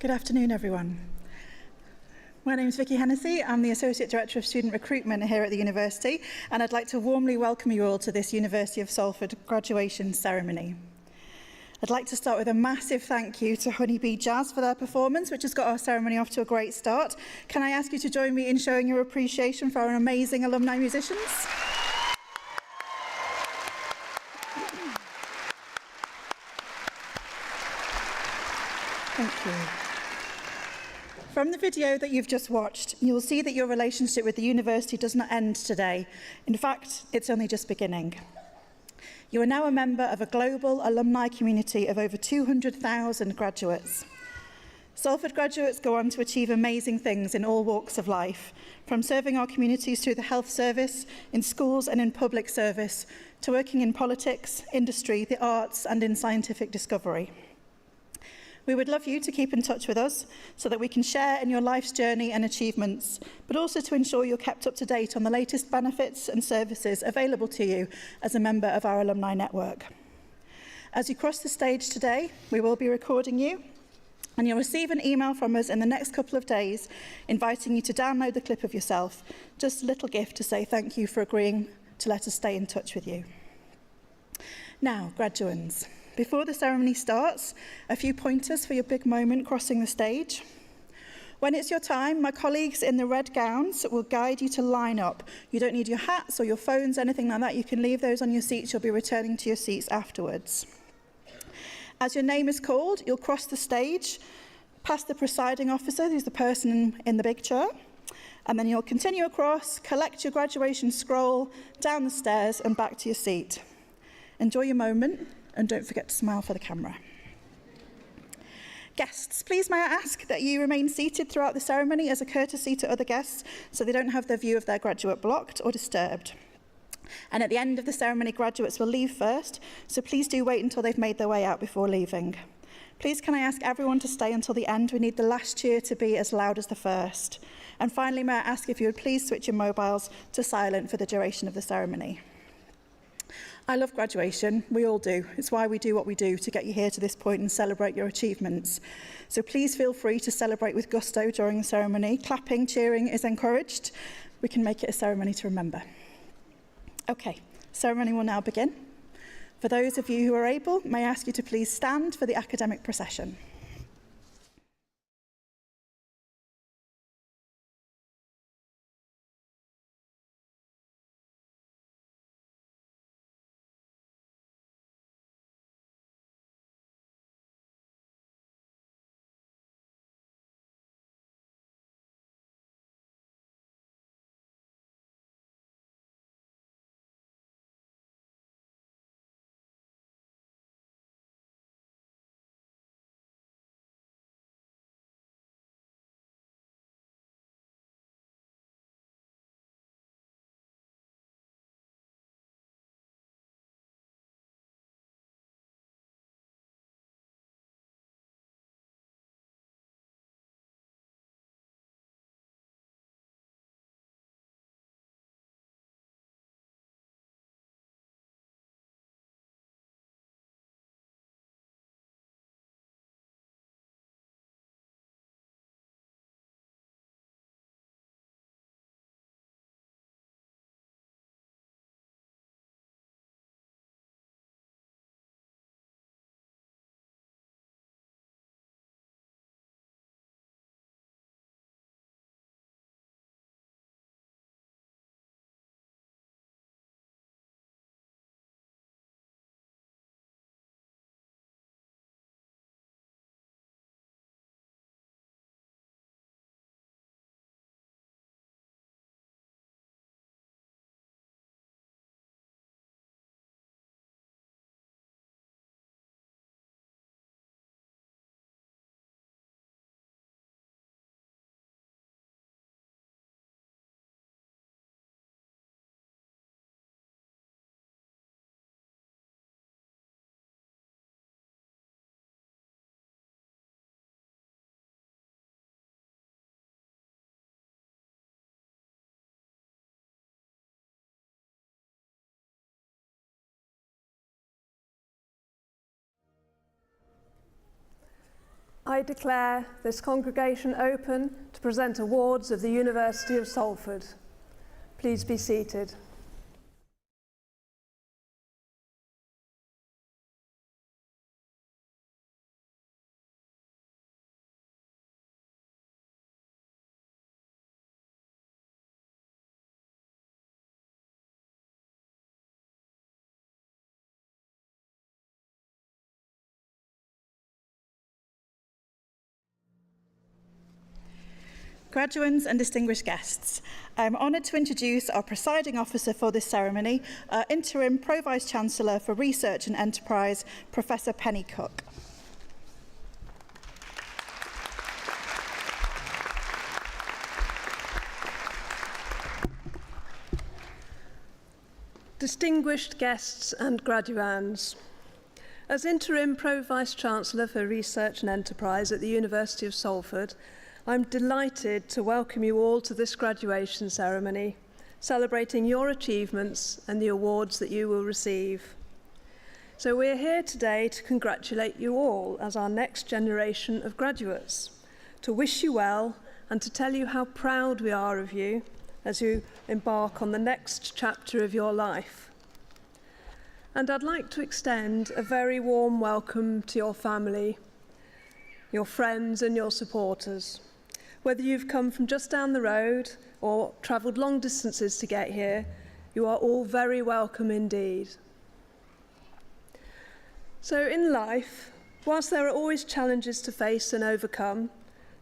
Good afternoon, everyone. My name is Vicky Hennessy. I'm the Associate Director of Student Recruitment here at the University, and I'd like to warmly welcome you all to this University of Salford graduation ceremony. I'd like to start with a massive thank you to Honeybee Jazz for their performance, which has got our ceremony off to a great start. Can I ask you to join me in showing your appreciation for our amazing alumni musicians? Thank you. From the video that you've just watched, you'll see that your relationship with the university does not end today. In fact, it's only just beginning. You are now a member of a global alumni community of over 200,000 graduates. Salford graduates go on to achieve amazing things in all walks of life, from serving our communities through the health service, in schools and in public service, to working in politics, industry, the arts and in scientific discovery. We would love you to keep in touch with us so that we can share in your life's journey and achievements, but also to ensure you're kept up to date on the latest benefits and services available to you as a member of our alumni network. As you cross the stage today, we will be recording you, and you'll receive an email from us in the next couple of days inviting you to download the clip of yourself, just a little gift to say thank you for agreeing to let us stay in touch with you. Now, graduands. Before the ceremony starts, a few pointers for your big moment crossing the stage. When it's your time, my colleagues in the red gowns will guide you to line up. You don't need your hats or your phones, anything like that. You can leave those on your seats. You'll be returning to your seats afterwards. As your name is called, you'll cross the stage, past the presiding officer, who's the person in the big chair, and then you'll continue across, collect your graduation scroll, down the stairs and back to your seat. Enjoy your moment. And don't forget to smile for the camera. Guests, please may I ask that you remain seated throughout the ceremony as a courtesy to other guests so they don't have the view of their graduate blocked or disturbed. And at the end of the ceremony, graduates will leave first, so please do wait until they've made their way out before leaving. Please can I ask everyone to stay until the end? We need the last cheer to be as loud as the first. And finally, may I ask if you would please switch your mobiles to silent for the duration of the ceremony. I love graduation, we all do. It's why we do what we do, to get you here to this point and celebrate your achievements. So please feel free to celebrate with gusto during the ceremony. Clapping, cheering is encouraged. We can make it a ceremony to remember. Okay, ceremony will now begin. For those of you who are able, may I ask you to please stand for the academic procession. I declare this congregation open to present awards of the University of Salford. Please be seated. Graduands and distinguished guests, I'm honoured to introduce our presiding officer for this ceremony, our interim Pro-Vice-Chancellor for Research and Enterprise, Professor Penny Cook. Distinguished guests and graduands, as interim Pro-Vice-Chancellor for Research and Enterprise at the University of Salford, I'm delighted to welcome you all to this graduation ceremony, celebrating your achievements and the awards that you will receive. So we're here today to congratulate you all as our next generation of graduates, to wish you well and to tell you how proud we are of you as you embark on the next chapter of your life. And I'd like to extend a very warm welcome to your family, your friends and your supporters. Whether you've come from just down the road or travelled long distances to get here, you are all very welcome indeed. So in life, whilst there are always challenges to face and overcome,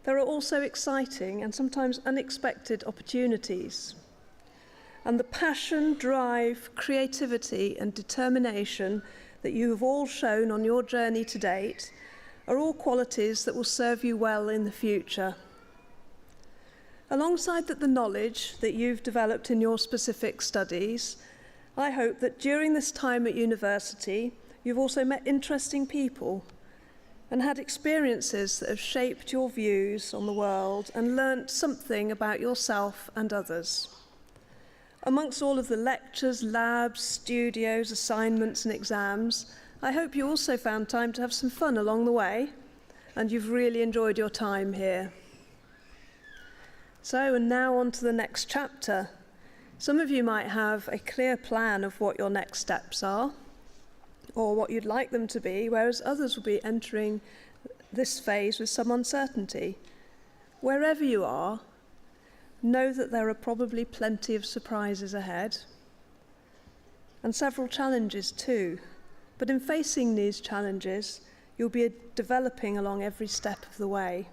there are also exciting and sometimes unexpected opportunities. And the passion, drive, creativity and determination that you have all shown on your journey to date are all qualities that will serve you well in the future. Alongside the knowledge that you've developed in your specific studies, I hope that during this time at university, you've also met interesting people and had experiences that have shaped your views on the world and learnt something about yourself and others. Amongst all of the lectures, labs, studios, assignments and exams, I hope you also found time to have some fun along the way and you've really enjoyed your time here. So, and now on to the next chapter. Some of you might have a clear plan of what your next steps are, or what you'd like them to be, whereas others will be entering this phase with some uncertainty. Wherever you are, know that there are probably plenty of surprises ahead, and several challenges too. But in facing these challenges, you'll be developing along every step of the way.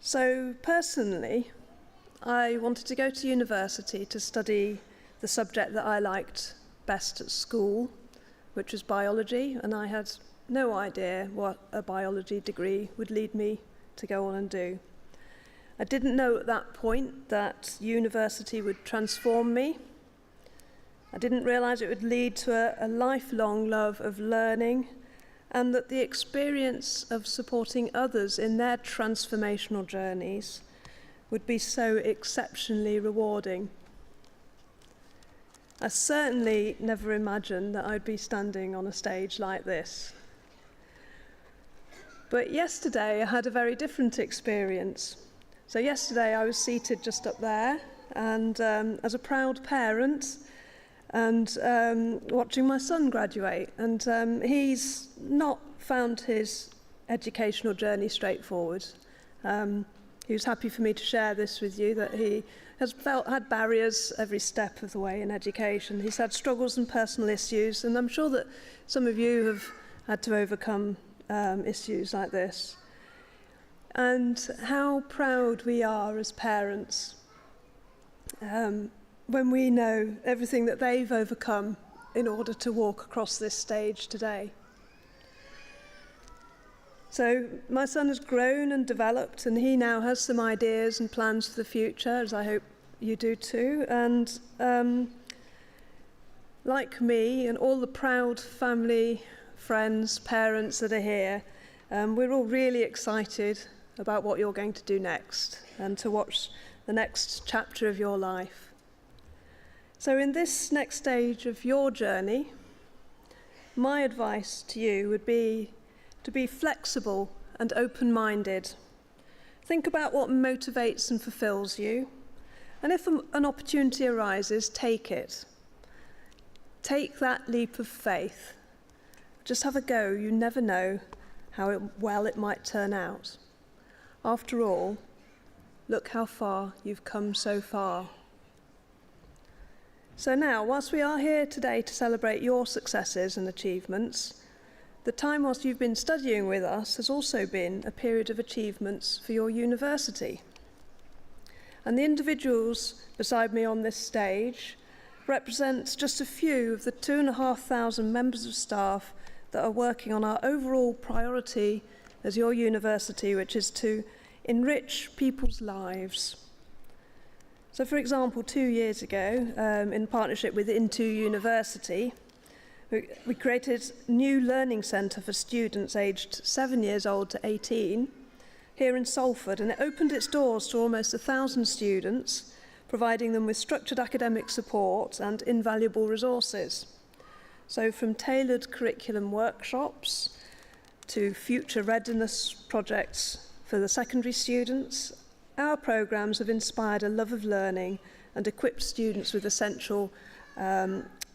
So personally, I wanted to go to university to study the subject that I liked best at school, which was biology, and I had no idea what a biology degree would lead me to go on and do. I didn't know at that point that university would transform me. I didn't realise it would lead to a lifelong love of learning, and that the experience of supporting others in their transformational journeys would be so exceptionally rewarding. I certainly never imagined that I'd be standing on a stage like this. But yesterday I had a very different experience. So yesterday I was seated just up there, and as a proud parent, and watching my son graduate. And he's not found his educational journey straightforward. He was happy for me to share this with you, that he has had barriers every step of the way in education. He's had struggles and personal issues, and I'm sure that some of you have had to overcome issues like this. And how proud we are as parents when we know everything that they've overcome in order to walk across this stage today. So my son has grown and developed, and he now has some ideas and plans for the future, as I hope you do too. And like me and all the proud family, friends, parents that are here, we're all really excited about what you're going to do next and to watch the next chapter of your life. So in this next stage of your journey, my advice to you would be to be flexible and open-minded. Think about what motivates and fulfills you, and if an opportunity arises, take it. Take that leap of faith. Just have a go. You never know how well it might turn out. After all, look how far you've come so far. So now, whilst we are here today to celebrate your successes and achievements, the time whilst you've been studying with us has also been a period of achievements for your university. And the individuals beside me on this stage represent just a few of the 2,500 members of staff that are working on our overall priority as your university, which is to enrich people's lives. So, for example, 2 years ago, in partnership with Into University, we created a new learning centre for students aged 7 years old to 18 here in Salford, and it opened its doors to almost 1,000 students, providing them with structured academic support and invaluable resources. So from tailored curriculum workshops to future readiness projects for the secondary students, our programmes have inspired a love of learning and equipped students with essential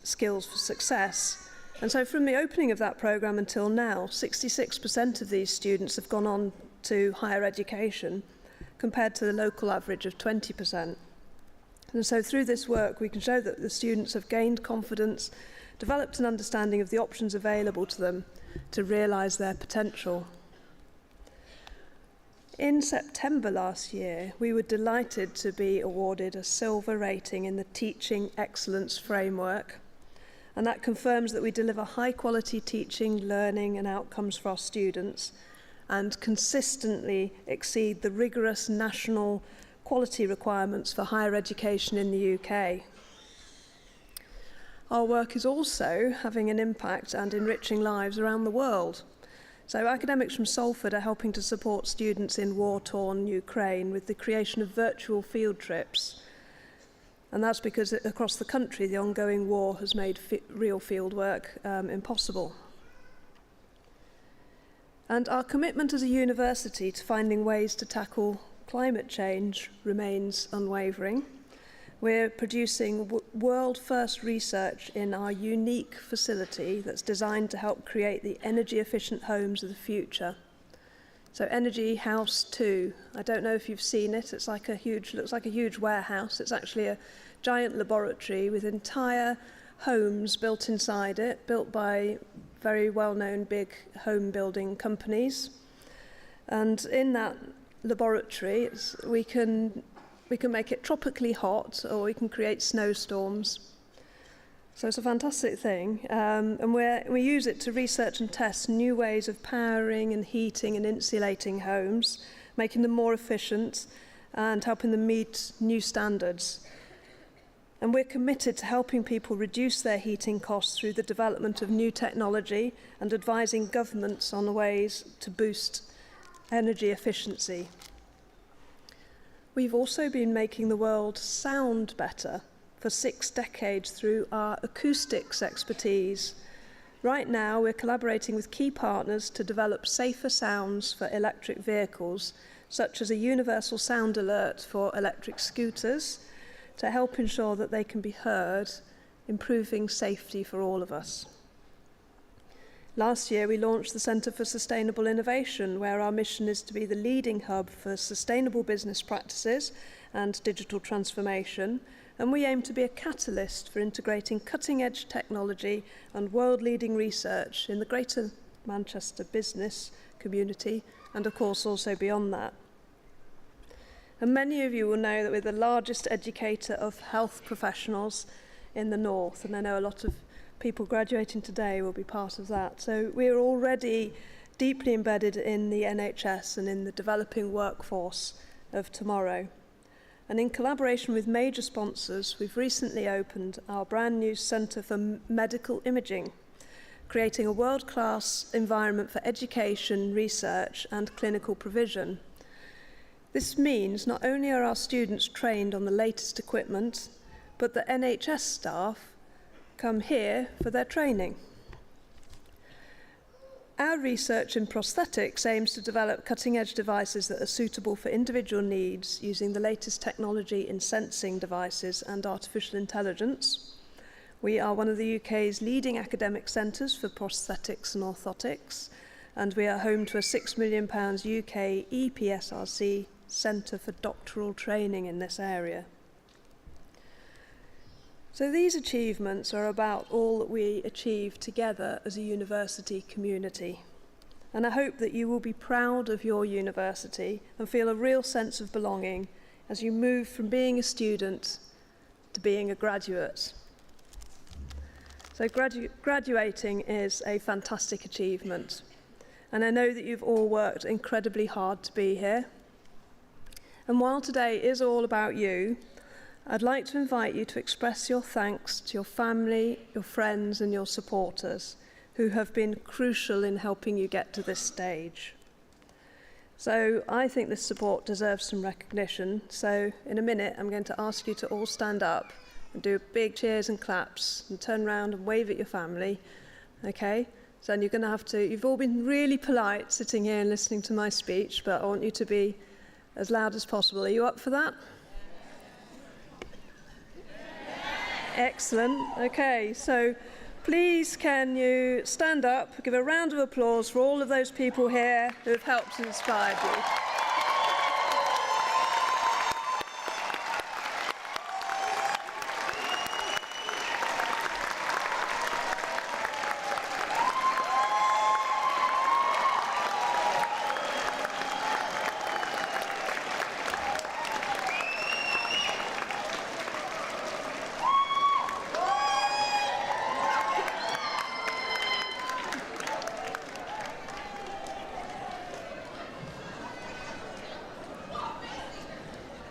skills for success. And so from the opening of that programme until now, 66% of these students have gone on to higher education, compared to the local average of 20%. And so through this work, we can show that the students have gained confidence, developed an understanding of the options available to them to realise their potential. In September last year, we were delighted to be awarded a silver rating in the Teaching Excellence Framework, and that confirms that we deliver high-quality teaching, learning and outcomes for our students and consistently exceed the rigorous national quality requirements for higher education in the UK. Our work is also having an impact and enriching lives around the world. So academics from Salford are helping to support students in war-torn Ukraine with the creation of virtual field trips. And that's because across the country, the ongoing war has made real field work impossible. And our commitment as a university to finding ways to tackle climate change remains unwavering. We're producing world-first research in our unique facility that's designed to help create the energy-efficient homes of the future. So Energy House 2, I don't know if you've seen it, looks like a huge warehouse. It's actually a giant laboratory with entire homes built inside it, built by very well-known big home building companies. And in that laboratory, we can make it tropically hot, or we can create snowstorms. So it's a fantastic thing. And we use it to research and test new ways of powering and heating and insulating homes, making them more efficient and helping them meet new standards. And we're committed to helping people reduce their heating costs through the development of new technology and advising governments on ways to boost energy efficiency. We've also been making the world sound better for 6 decades through our acoustics expertise. Right now, we're collaborating with key partners to develop safer sounds for electric vehicles, such as a universal sound alert for electric scooters, to help ensure that they can be heard, improving safety for all of us. Last year, we launched the Centre for Sustainable Innovation, where our mission is to be the leading hub for sustainable business practices and digital transformation, and we aim to be a catalyst for integrating cutting-edge technology and world-leading research in the Greater Manchester business community, and of course also beyond that. And many of you will know that we're the largest educator of health professionals in the north, and I know a lot of people graduating today will be part of that. So we're already deeply embedded in the NHS and in the developing workforce of tomorrow. And in collaboration with major sponsors, we've recently opened our brand new Centre for Medical Imaging, creating a world-class environment for education, research and clinical provision. This means not only are our students trained on the latest equipment, but the NHS staff come here for their training. Our research in prosthetics aims to develop cutting-edge devices that are suitable for individual needs using the latest technology in sensing devices and artificial intelligence. We are one of the UK's leading academic centres for prosthetics and orthotics, and we are home to a £6 million UK EPSRC Centre for Doctoral Training in this area. So these achievements are about all that we achieve together as a university community. And I hope that you will be proud of your university and feel a real sense of belonging as you move from being a student to being a graduate. So graduating is a fantastic achievement. And I know that you've all worked incredibly hard to be here. And while today is all about you, I'd like to invite you to express your thanks to your family, your friends, and your supporters who have been crucial in helping you get to this stage. So I think this support deserves some recognition. So in a minute, I'm going to ask you to all stand up and do big cheers and claps and turn around and wave at your family. Okay? So you're going to have to, you've all been really polite sitting here and listening to my speech, but I want you to be as loud as possible. Are you up for that? Excellent. Okay, so please can you stand up, give a round of applause for all of those people here who have helped and inspired you.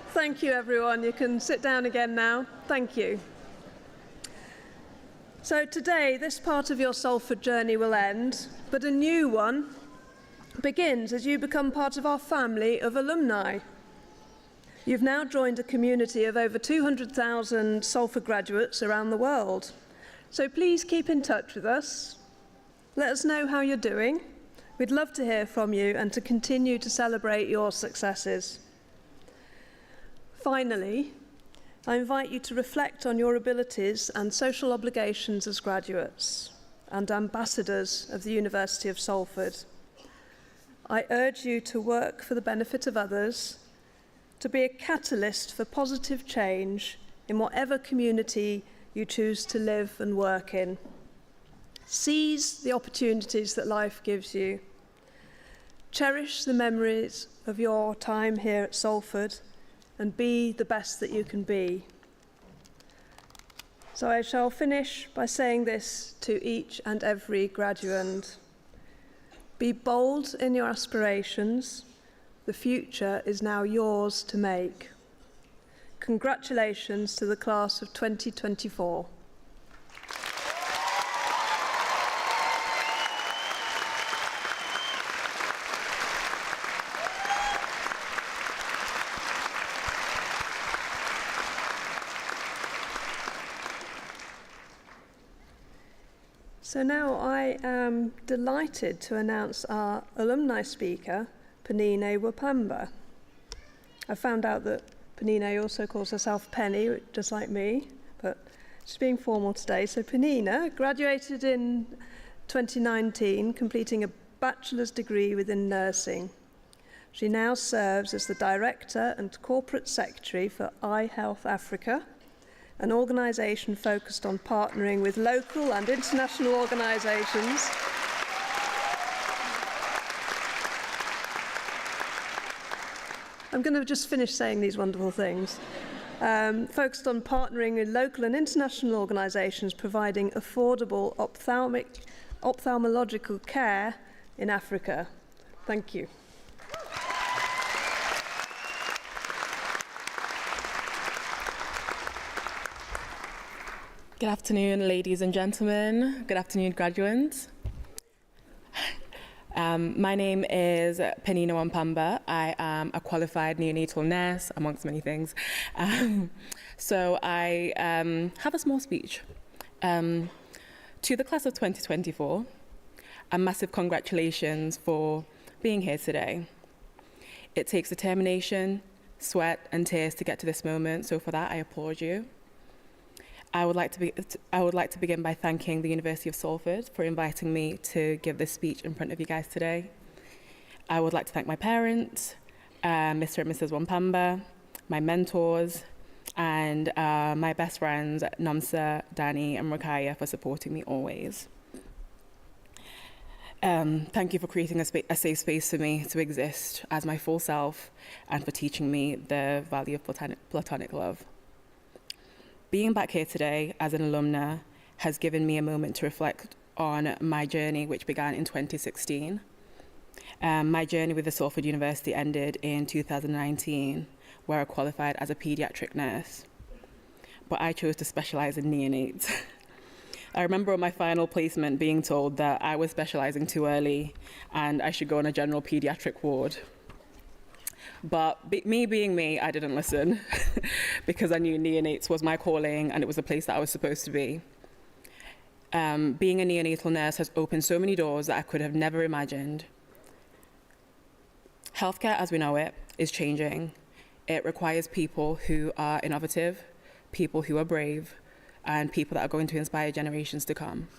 Thank you, everyone. You can sit down again now. Thank you. So today, this part of your Salford journey will end, but a new one begins as you become part of our family of alumni. You've now joined a community of over 200,000 Salford graduates around the world. So please keep in touch with us. Let us know how you're doing. We'd love to hear from you and to continue to celebrate your successes. Finally, I invite you to reflect on your abilities and social obligations as graduates and ambassadors of the University of Salford. I urge you to work for the benefit of others, to be a catalyst for positive change in whatever community you choose to live and work in. Seize the opportunities that life gives you. Cherish the memories of your time here at Salford and be the best that you can be. So I shall finish by saying this to each and every graduand. Be bold in your aspirations. The future is now yours to make. Congratulations to the class of 2024. So now I am delighted to announce our alumni speaker, Penine Wapamba. I found out that Penine also calls herself Penny, just like me, but she's being formal today. So Penine graduated in 2019, completing a bachelor's degree within nursing. She now serves as the Director and Corporate Secretary for Eye Health Africa, an organisation focused on partnering with local and international organisations I'm going to just finish saying these wonderful things. Focused on partnering with local and international organisations providing affordable ophthalmological care in Africa. Thank you. Good afternoon, ladies and gentlemen. Good afternoon, graduates. My name is Penine Wapamba. I am a qualified neonatal nurse, amongst many things. So I have a small speech to the class of 2024. and massive congratulations for being here today. It takes determination, sweat, and tears to get to this moment, so for that, I applaud you. I would like to begin by thanking the University of Salford for inviting me to give this speech in front of you guys today. I would like to thank my parents, Mr. and Mrs. Wampamba, my mentors, and my best friends, Namsa, Danny, and Rakaya, for supporting me always. Thank you for creating a safe space for me to exist as my full self and for teaching me the value of platonic love. Being back here today as an alumna has given me a moment to reflect on my journey, which began in 2016. My journey with the Salford University ended in 2019, where I qualified as a pediatric nurse. But I chose to specialize in neonates. I remember on my final placement being told that I was specializing too early and I should go on a general pediatric ward. But me being me, I didn't listen because I knew neonates was my calling and it was the place that I was supposed to be. Being a neonatal nurse has opened so many doors that I could have never imagined. Healthcare as we know it is changing. It requires people who are innovative, people who are brave, and people that are going to inspire generations to come.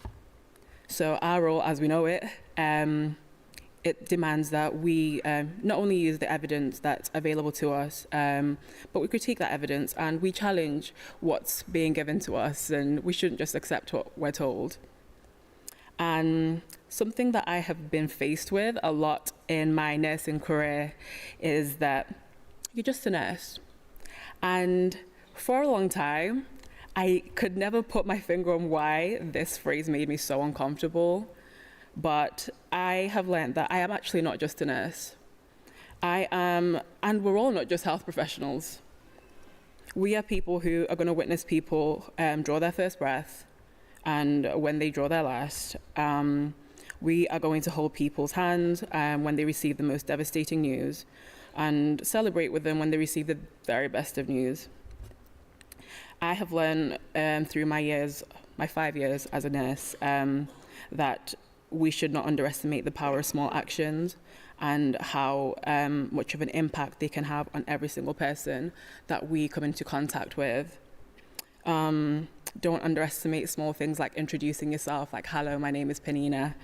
So our role as we know it, it demands that we not only use the evidence that's available to us, but we critique that evidence and we challenge what's being given to us, and we shouldn't just accept what we're told. And something that I have been faced with a lot in my nursing career is that you're just a nurse. And for a long time, I could never put my finger on why this phrase made me so uncomfortable. But I have learned that I am actually not just a nurse. I am, and we're all not just health professionals. We are people who are going to witness people draw their first breath, and when they draw their last. We are going to hold people's hands when they receive the most devastating news, and celebrate with them when they receive the very best of news. I have learned through my 5 years as a nurse, that we should not underestimate the power of small actions and how much of an impact they can have on every single person that we come into contact with. Don't underestimate small things like introducing yourself, like, hello, my name is Penina,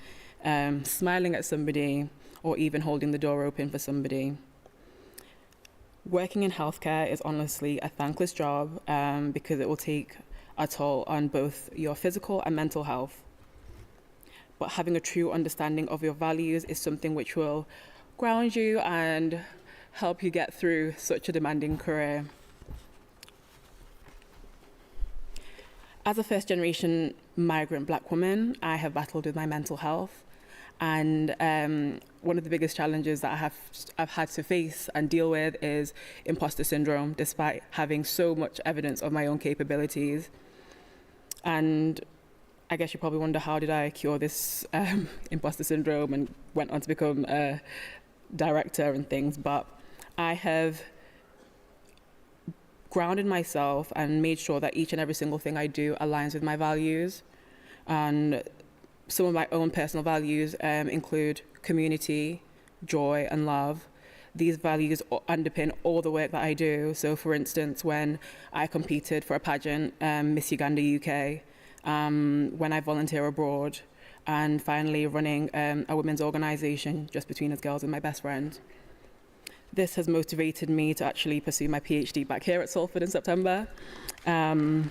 smiling at somebody, or even holding the door open for somebody. Working in healthcare is honestly a thankless job because it will take a toll on both your physical and mental health. But having a true understanding of your values is something which will ground you and help you get through such a demanding career. As a first-generation migrant Black woman, I have battled with my mental health. And one of the biggest challenges that I've had to face and deal with is imposter syndrome, despite having so much evidence of my own capabilities. And I guess you probably wonder, how did I cure this imposter syndrome and went on to become a director and things. But I have grounded myself and made sure that each and every single thing I do aligns with my values. And some of my own personal values include community, joy, and love. These values underpin all the work that I do. So, for instance, when I competed for a pageant, Miss Uganda UK, when I volunteer abroad, and finally running a women's organisation, Just Between Us Girls, with my best friend. This has motivated me to actually pursue my PhD back here at Salford in September. And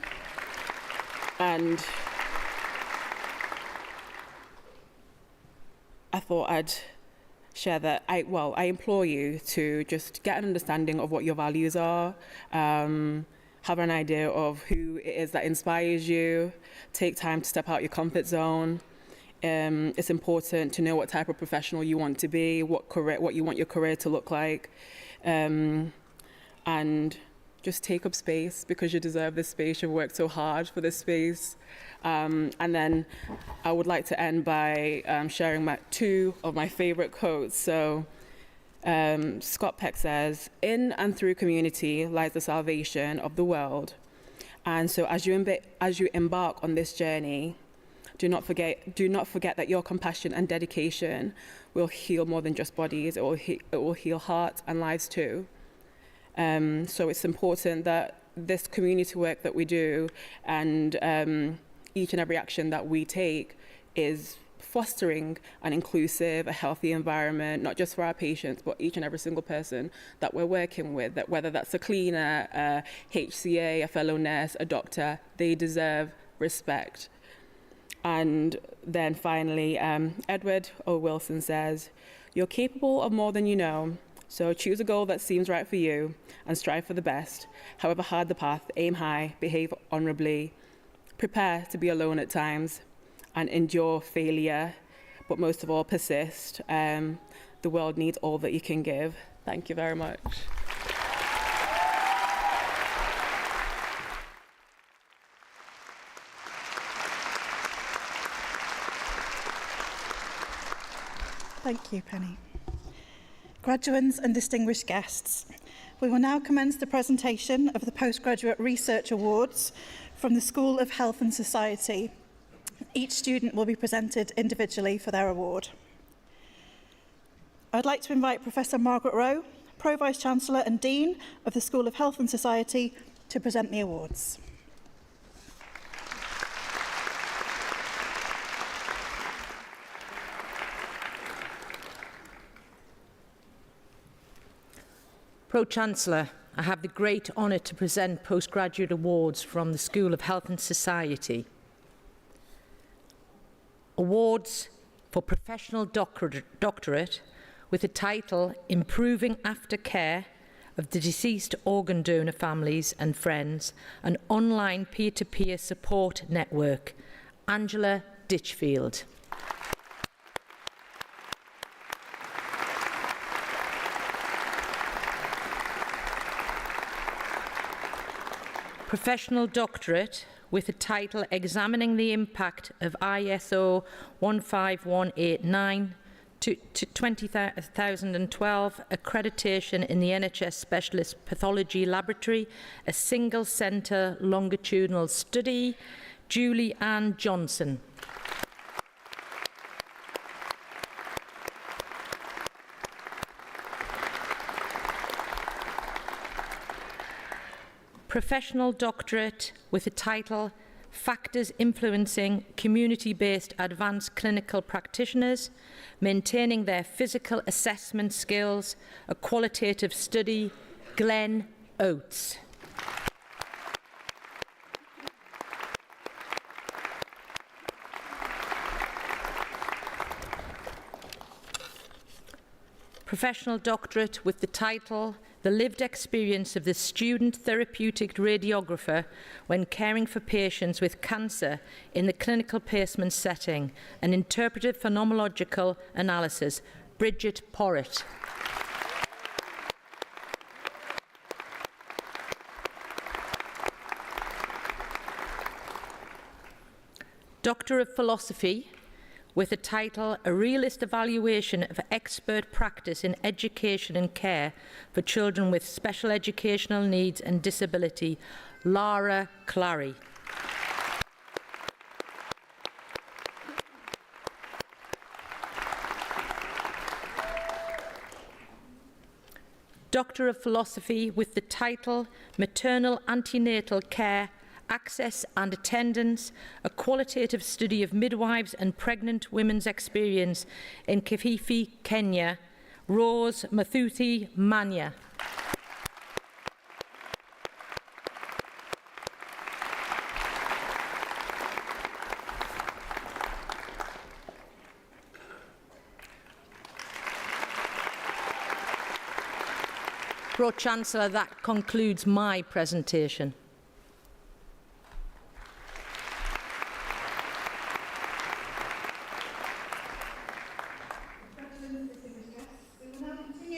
I thought I'd share that I implore you to just get an understanding of what your values are, have an idea of who it is that inspires you, take time to step out your comfort zone. It's important to know what type of professional you want to be, what you want your career to look like, and just take up space because you deserve this space. You've worked so hard for this space. And then I would like to end by sharing two of my favorite quotes. So Scott Peck says, "In and through community lies the salvation of the world." And so as you embark on this journey, Do not forget that your compassion and dedication will heal more than just bodies. It will heal hearts and lives too. So it's important that this community work that we do and each and every action that we take is fostering an inclusive, a healthy environment, not just for our patients, but each and every single person that we're working with, that whether that's a cleaner, a HCA, a fellow nurse, a doctor, they deserve respect. And then finally, Edward O. Wilson says, "You're capable of more than you know, so choose a goal that seems right for you and strive for the best. However hard the path, aim high, behave honorably, prepare to be alone at times, and endure failure, but most of all, persist. The world needs all that you can give." Thank you very much. Thank you, Penny. Graduands and distinguished guests, we will now commence the presentation of the Postgraduate Research Awards from the School of Health and Society. Each student will be presented individually for their award. I'd like to invite Professor Margaret Rowe, Pro-Vice-Chancellor and Dean of the School of Health and Society, to present the awards. Pro-Chancellor, I have the great honour to present postgraduate awards from the School of Health and Society. Awards for Professional Doctorate with the title Improving Aftercare of the Deceased Organ Donor Families and Friends, an online peer-to-peer support network, Angela Ditchfield. Professional Doctorate with the title Examining the Impact of ISO 15189 to 2012 Accreditation in the NHS Specialist Pathology Laboratory, a single centre longitudinal study, Julie Ann Johnson. Professional Doctorate with the title Factors Influencing Community-Based Advanced Clinical Practitioners, Maintaining Their Physical Assessment Skills, a Qualitative Study, Glenn Oates. Professional Doctorate with the title The Lived Experience of the Student Therapeutic Radiographer when Caring for Patients with Cancer in the Clinical Placement Setting, an Interpretive Phenomenological Analysis, Bridget Porritt. Doctor of Philosophy with the title A Realist Evaluation of Expert Practice in Education and Care for Children with Special Educational Needs and Disability, Lara Clary. Doctor of Philosophy with the title Maternal Antenatal Care, Access and Attendance, a Qualitative Study of Midwives and Pregnant Women's Experience in Kilifi, Kenya, Rose Mathuthi Manya. Pro-Chancellor, that concludes my presentation.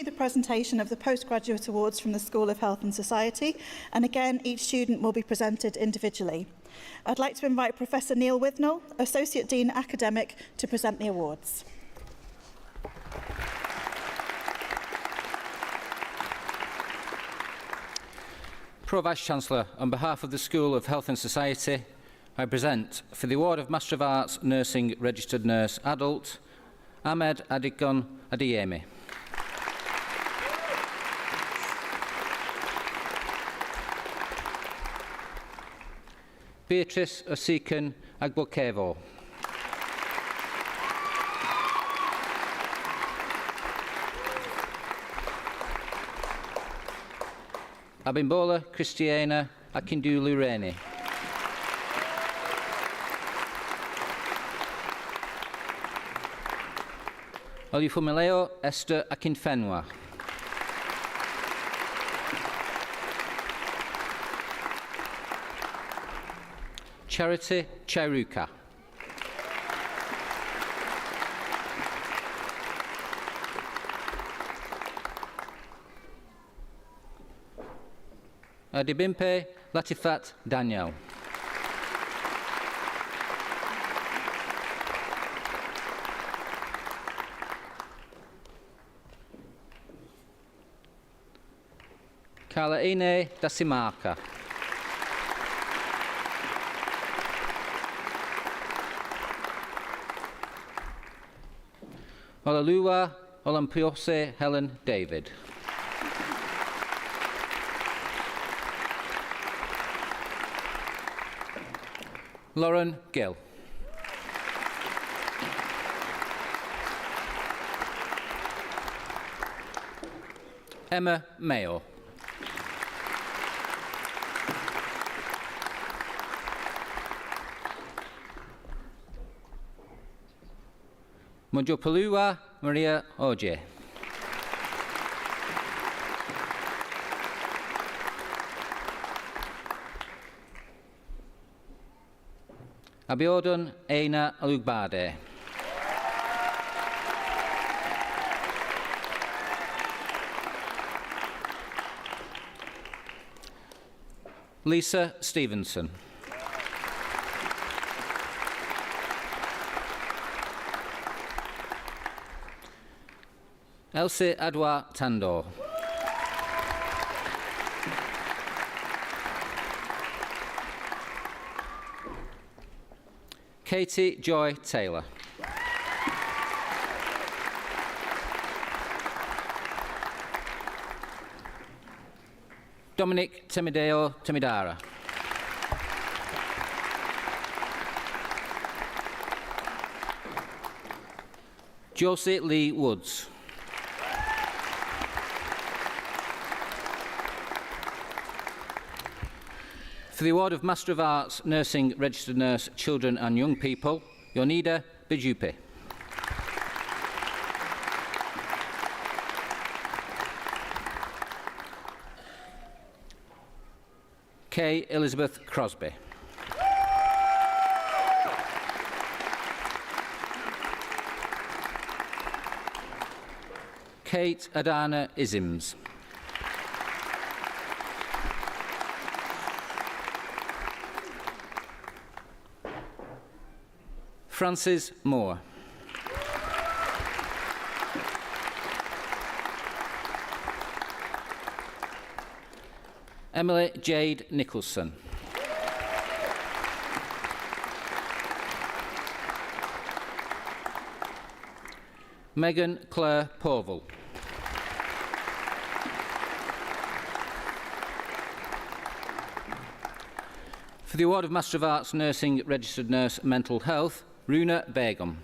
The presentation of the Postgraduate Awards from the School of Health and Society, and again each student will be presented individually. I'd like to invite Professor Neil Withnell, Associate Dean Academic, to present the awards. Pro-Vice-Chancellor, on behalf of the School of Health and Society, I present, for the award of Master of Arts Nursing Registered Nurse Adult, Ahmed Adikon Adeyemi. Beatrice Osikan Agbokevo. Abimbola Christiana Akindulu Reni. Olufumileo Esther Akinfenwa. Charity Chairuka. Adibimpe Latifat Daniel. Kalaine Dasimaka. Olalua Olampiose Helen David. Lauren Gill. Emma Mayo. Mojopalua Maria Oje. Abiodun Aina Alugbade. Lisa Stevenson. Elsie Adwa Tandor. Katie Joy Taylor. Dominic Temideo Temidara. Josie Lee Woods. For the award of Master of Arts Nursing Registered Nurse Children and Young People, Yonida Bijupi. Kay Elizabeth Crosby. Kate Adana Isims. Francis Moore. Emily Jade Nicholson. Megan Claire Povell. For the award of Master of Arts Nursing Registered Nurse Mental Health, Runa Begum.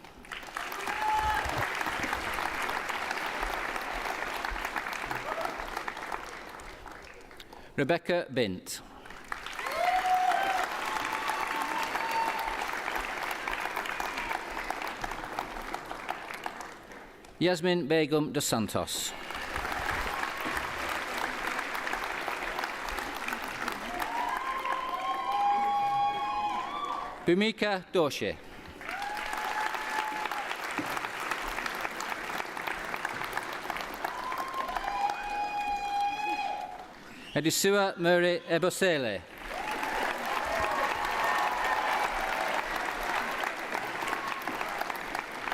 Rebecca Bint. Yasmin Begum dos Santos. Bhumika Doshi. Edisua Murray Ebosele.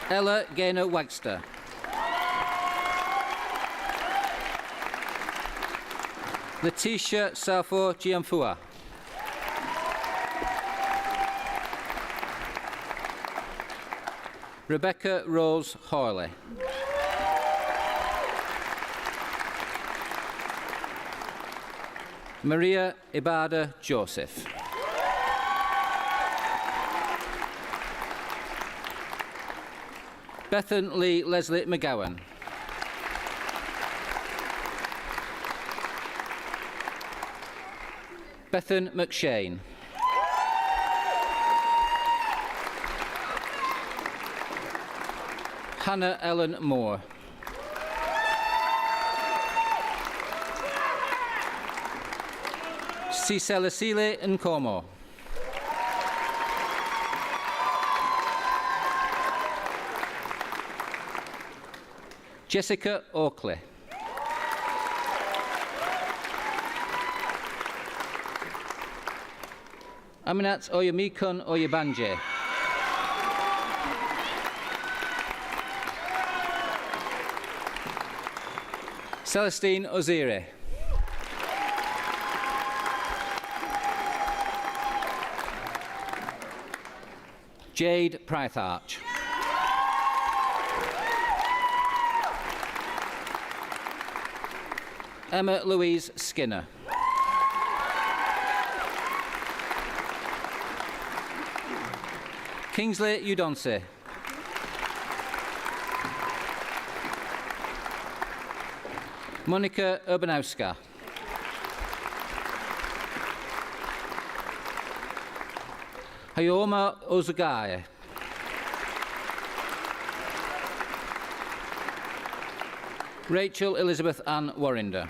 Ella Gaynor Wagster. Letitia Safo Giamfua. Rebecca Rose Hawley. Maria Ibada Joseph. Bethan Lee Leslie McGowan. Bethan McShane. Hannah Ellen Moore. Cicela Sile Nkomo. Jessica Oakley. Aminat Oyemikun Oyebanje. Celestine Ozire. Jade Prytharch. Emma Louise Skinner. Kingsley Udonse. Monica Urbanowska. Hayoma Ozugaye. Rachel Elizabeth Ann Warrinder.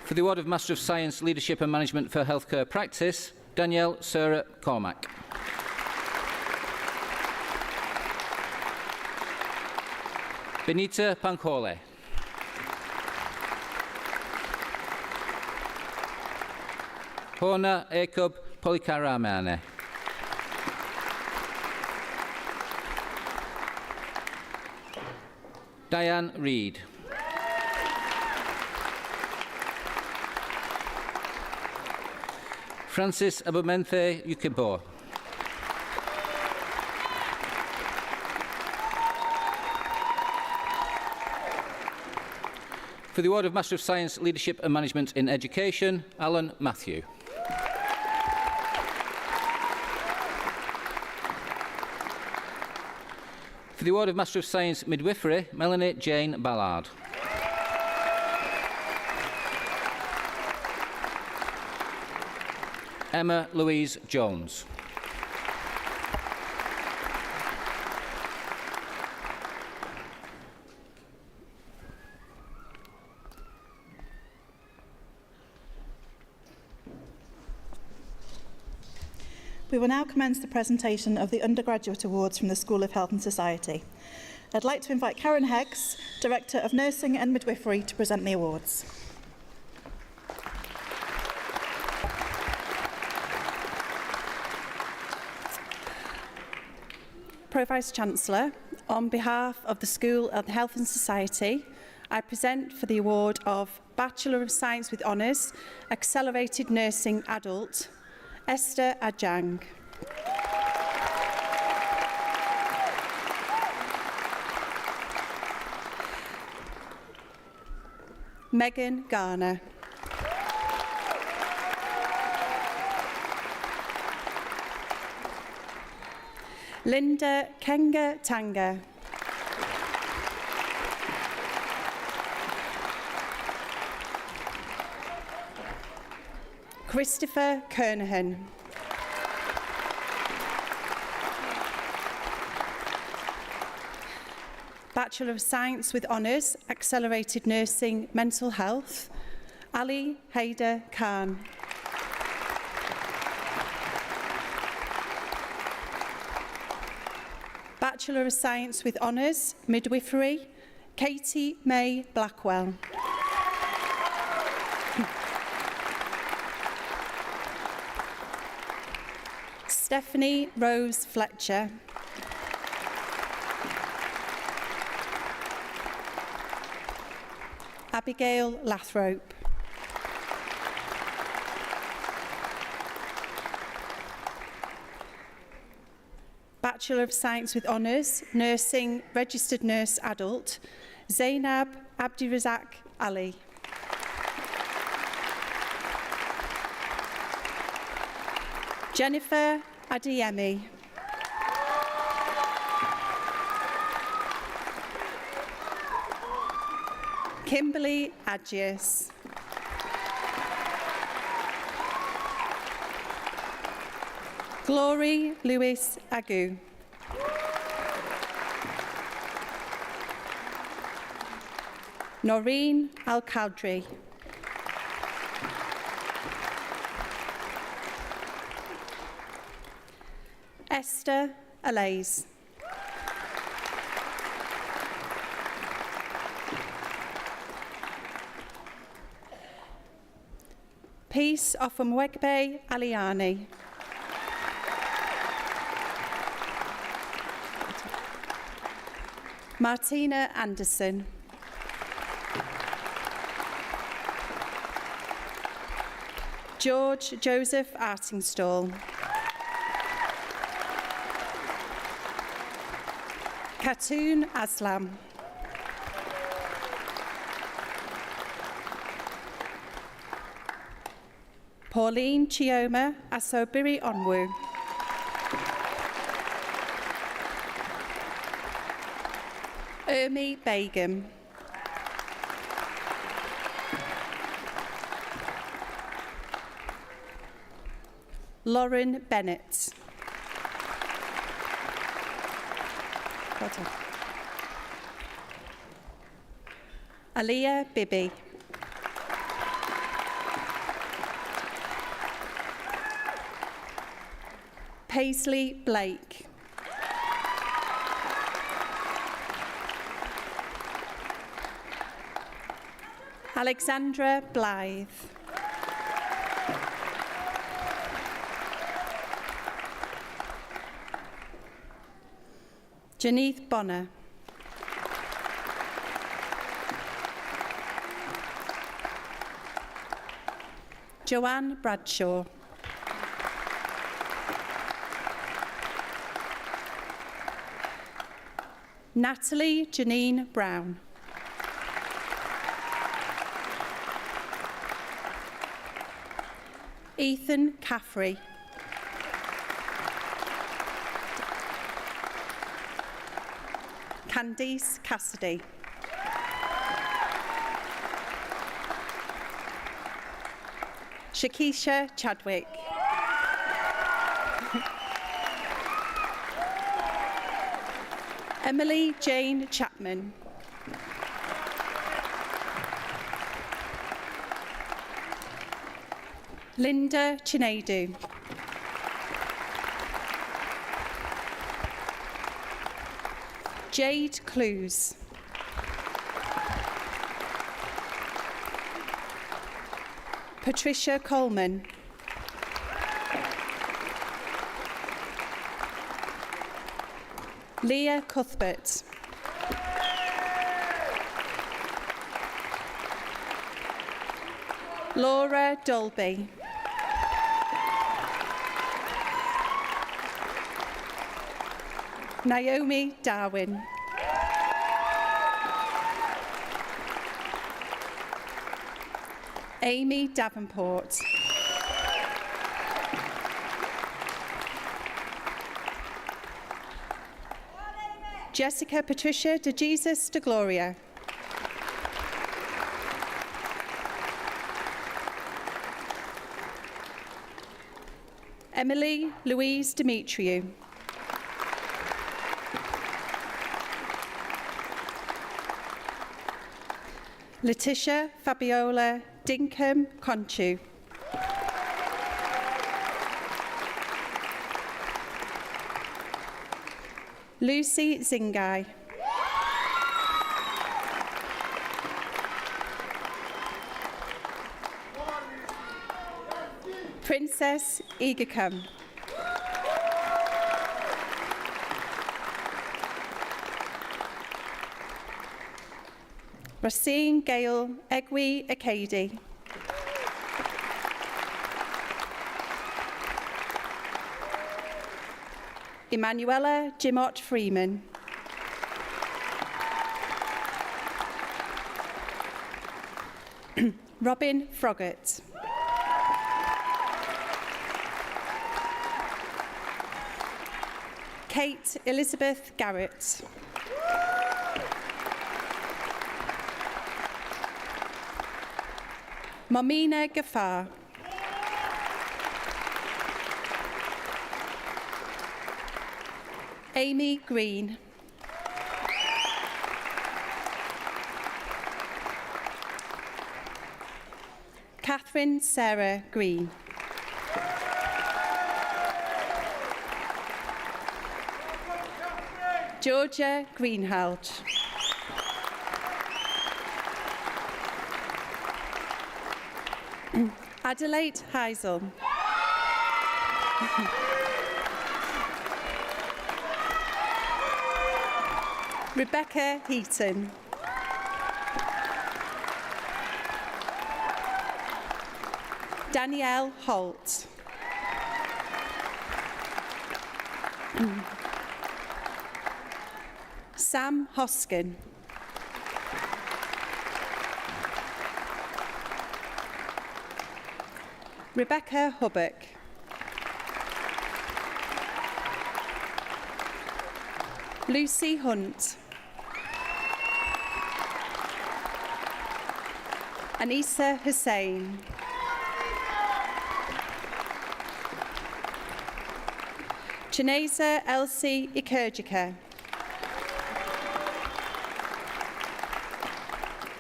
For the award of Master of Science, Leadership and Management for Healthcare Practice, Danielle Sarah Cormack. Benita Pankole. Hona Jacob Polikaramane. Diane Reid. Francis Abumenthe Yukibo. For the award of Master of Science, Leadership and Management in Education, Alan Matthew. For the award of Master of Science, Midwifery, Melanie Jane Ballard. Emma Louise Jones. We will now commence the presentation of the undergraduate awards from the School of Health and Society. I'd like to invite Karen Heggs, Director of Nursing and Midwifery, to present the awards. Pro-Vice-Chancellor, on behalf of the School of Health and Society, I present for the award of Bachelor of Science with Honours, Accelerated Nursing Adult, Esther Ajang. Megan Garner. Linda Kenga Tanga. Christopher Kernahan. Bachelor of Science with Honours, Accelerated Nursing Mental Health, Ali Haider Khan. Bachelor of Science with Honours, Midwifery, Katie May Blackwell. Stephanie Rose Fletcher. Abigail Lathrope. Bachelor of Science with Honours, Nursing, Registered Nurse Adult, Zainab Abdirazak Ali. Jennifer Adeyemi. Kimberly Adjius. Glory Lewis Agu. Noreen Al-Kadri. Esther Alays. Peace Ofumwegbe Aliani. Martina Anderson. George Joseph Artingstall. Katoon Aslam. Pauline Chioma Asobiri Onwu. Urmi Begum. Lauren Bennett. Well done. Aliyah Bibi. Paisley Blake. Alexandra Blythe. Janeth Bonner. Joanne Bradshaw. Natalie Janine Brown. Ethan Caffrey. Candice Cassidy. Shakisha Chadwick. Emily Jane Chapman. Linda Chinedu. Jade Clues. Patricia Coleman. Leah Cuthbert. Laura Dolby. Naomi Darwin. Amy Davenport. Jessica Patricia de Jesus de Gloria. Emily Louise Demetriou. Letitia Fabiola Dinkham Conchu. Lucy Zingai. Princess Igacum. Racine Gale Egwi Akadi. Emanuela Jimot Freeman. Robin Froggatt. Kate Elizabeth Garrett. Momina Gafar. Amy Green. Catherine Sarah Green. Georgia Greenhalgh. Adelaide Heisel. Rebecca Heaton. Danielle Holt. Sam Hoskin. Rebecca Hubbock. Lucy Hunt. Anissa Hussain. Chineza Elsie Ikerjika.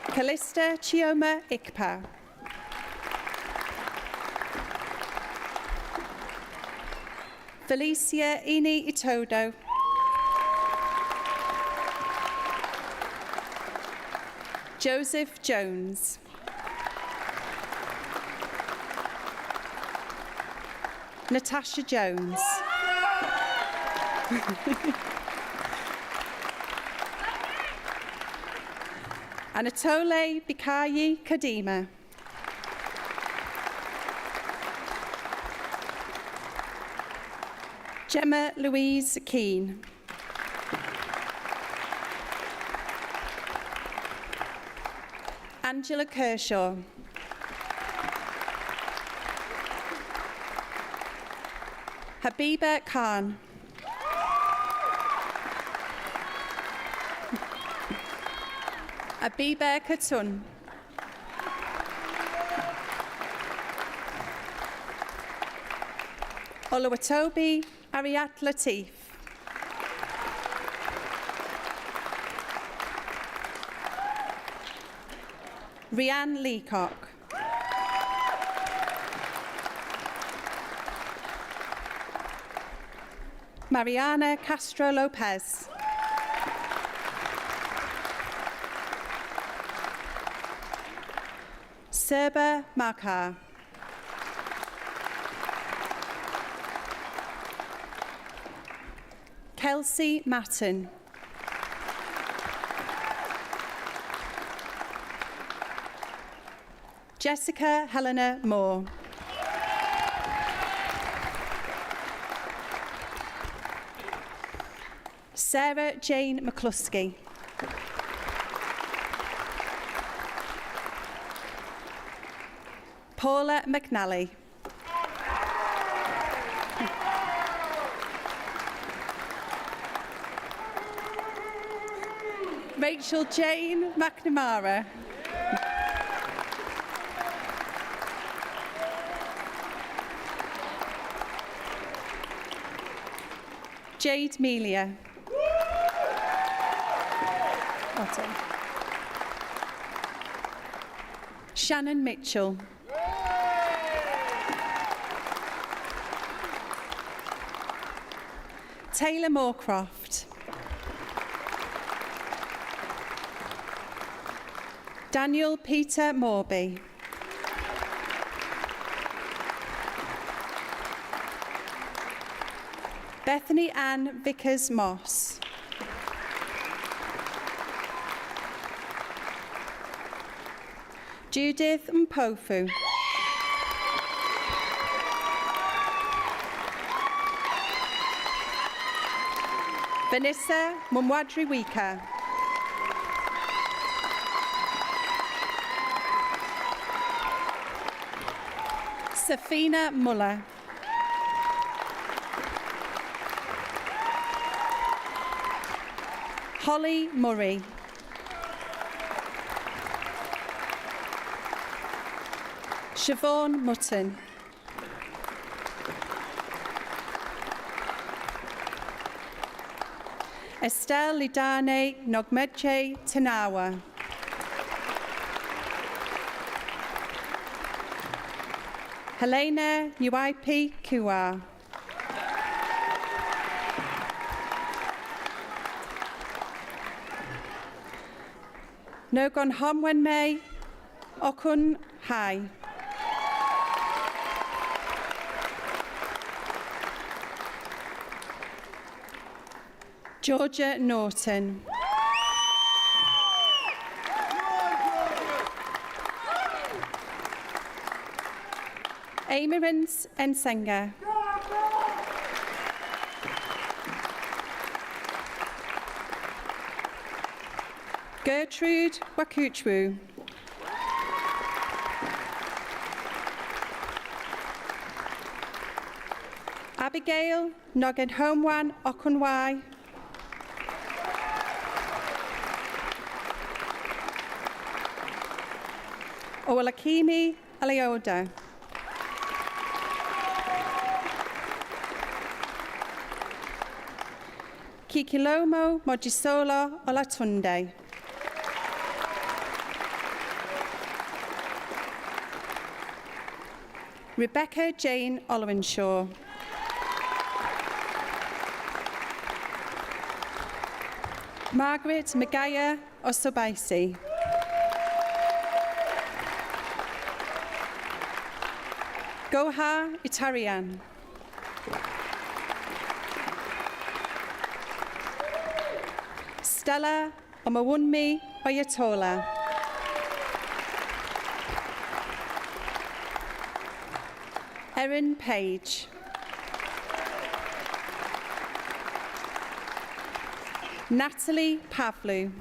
Callista Chioma Ikpa. Felicia Ini Itodo. Joseph Jones. Natasha Jones. Anatole Bikayi Kadima. Gemma Louise Keane. Angela Kershaw. Habiba Khan. Abiba Khatun. Oluwatobi Ariat Latif. Rianne Leacock. Mariana Castro Lopez. Serba Makar. Kelsey Matten. Jessica Helena Moore. Sarah Jane McCluskey. Paula McNally. Rachel Jane McNamara. Jade Melia. Well done. Shannon Mitchell. Taylor Moorcroft. Daniel Peter Morby. Bethany Ann Vickers Moss. Judith Mpofu. Vanessa Mumwadri-Wika. Safina Muller. Holly Murray. Siobhan Mutton. Estelle Lidane Nogmedje Tanawa. Helena Uipi Kua. Nogon Homwenme Okun Hai. Georgia Norton. Amarins Ensenga. Gertrude Wakuchwu. Abigail Noged Homwan Okunwai. Owalakimi Alioda. Kikilomo Mojisola Olatunde. Rebecca Jane Olwenshaw. Margaret Magaya Osobaisi. Goha Itarian. Stella Omawunmi Oyatola. Erin Page. Natalie Pavlou.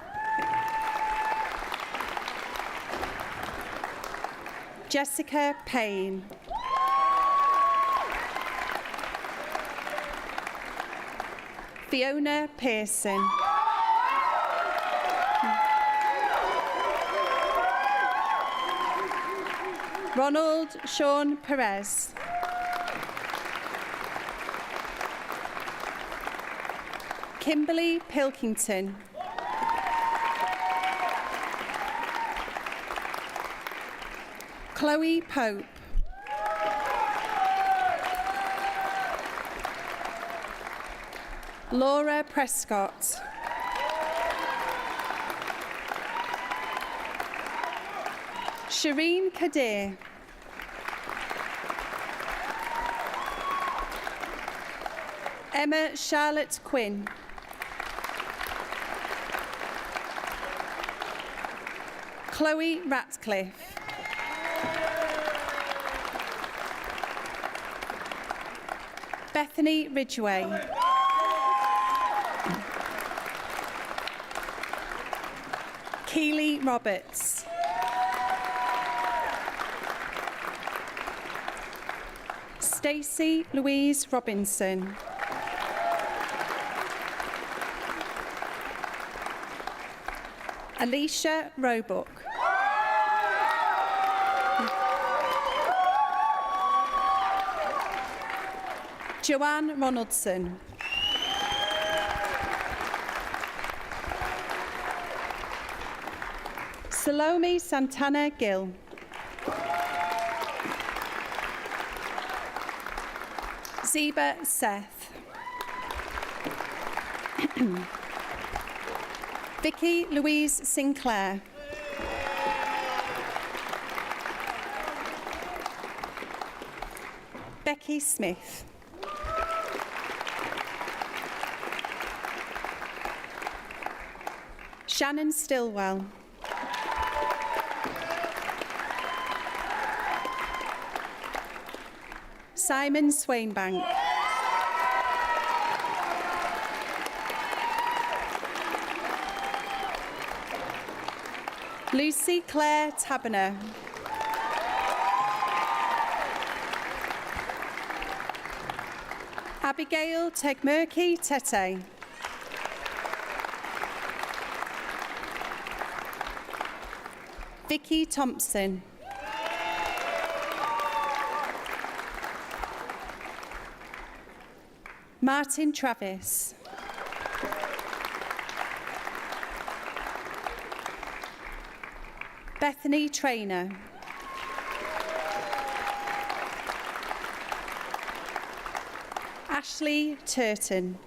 Jessica Payne. Fiona Pearson. Ronald Sean Perez. Kimberly Pilkington. Chloe Pope. Laura Prescott. Shireen Kadir. Emma Charlotte Quinn. Chloe Ratcliffe. Bethany Ridgway. Keely Roberts. Stacey Louise Robinson. Alicia Roebuck. Joanne Ronaldson. Salome Santana Gill. Zeba Seth. Vicky Louise Sinclair. Becky Smith. Shannon Stillwell. Simon Swainbank. Lucy Claire Taberner. Abigail Tegmurky Tete. Vicky Thompson. Martin Travis. Bethany Traynor. Ashley Turton.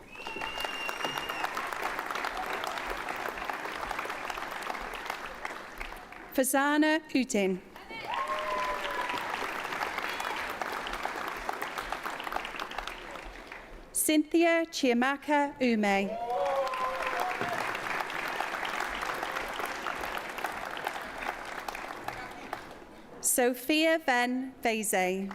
Fazana Udin. Cynthia Chiamaka Ume. Sophia Ven Veze.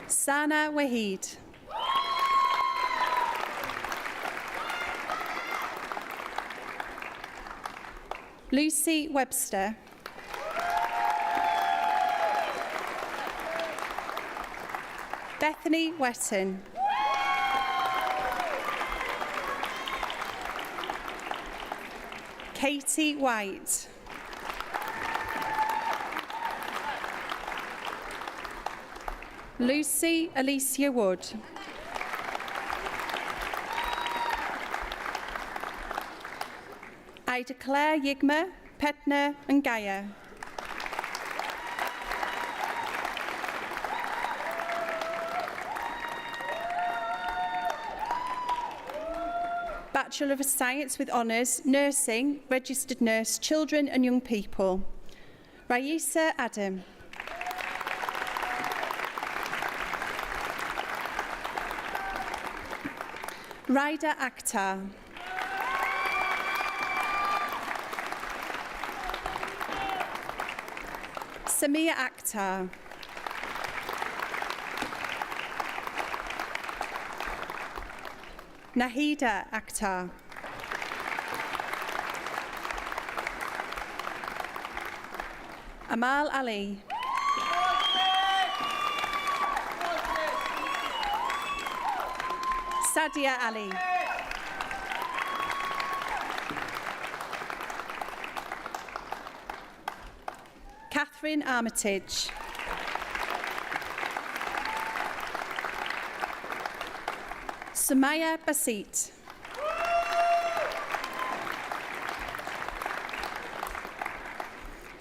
Sana Wahid. Lucy Webster. Bethany Wetton. Katie White. Lucy Alicia Wood. I declare Yigma, Petna and Gaia. Bachelor of Science with Honours, Nursing, Registered Nurse, Children and Young People. Raisa Adam. Raida Akhtar. Samia Akhtar. Nahida Akhtar. Amal Ali. Sadia Ali. Catherine Armitage. Sumaya Basit.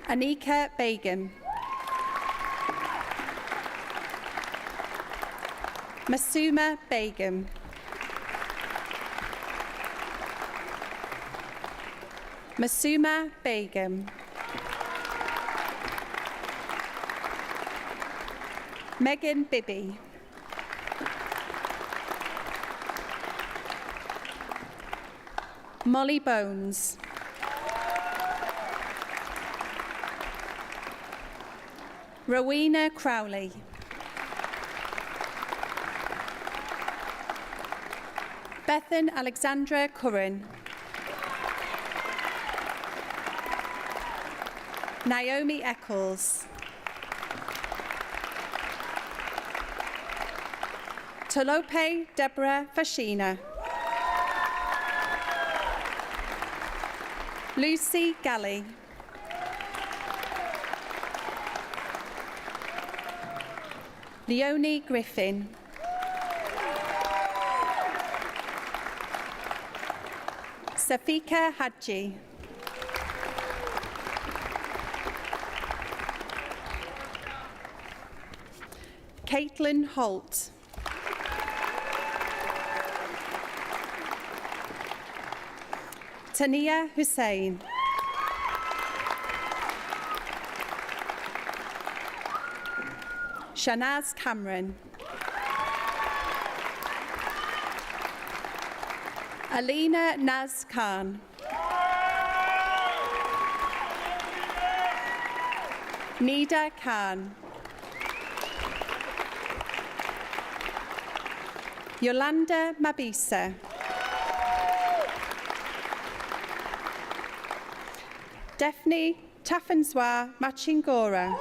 Anika Begum. Masuma Begum. Masuma Begum. Megan Bibby. Molly Bones. Rowena Crowley. Bethan Alexandra Curran. Naomi Eccles. Tolope Deborah Fashina. Lucy Galley. Leonie Griffin. Safika Hadji. Caitlin Holt. Tania Hussain. Shanaz Cameron. Alina Naz Khan. Nida Khan. Yolanda Mabisa. Daphne Tafanswa Machingora.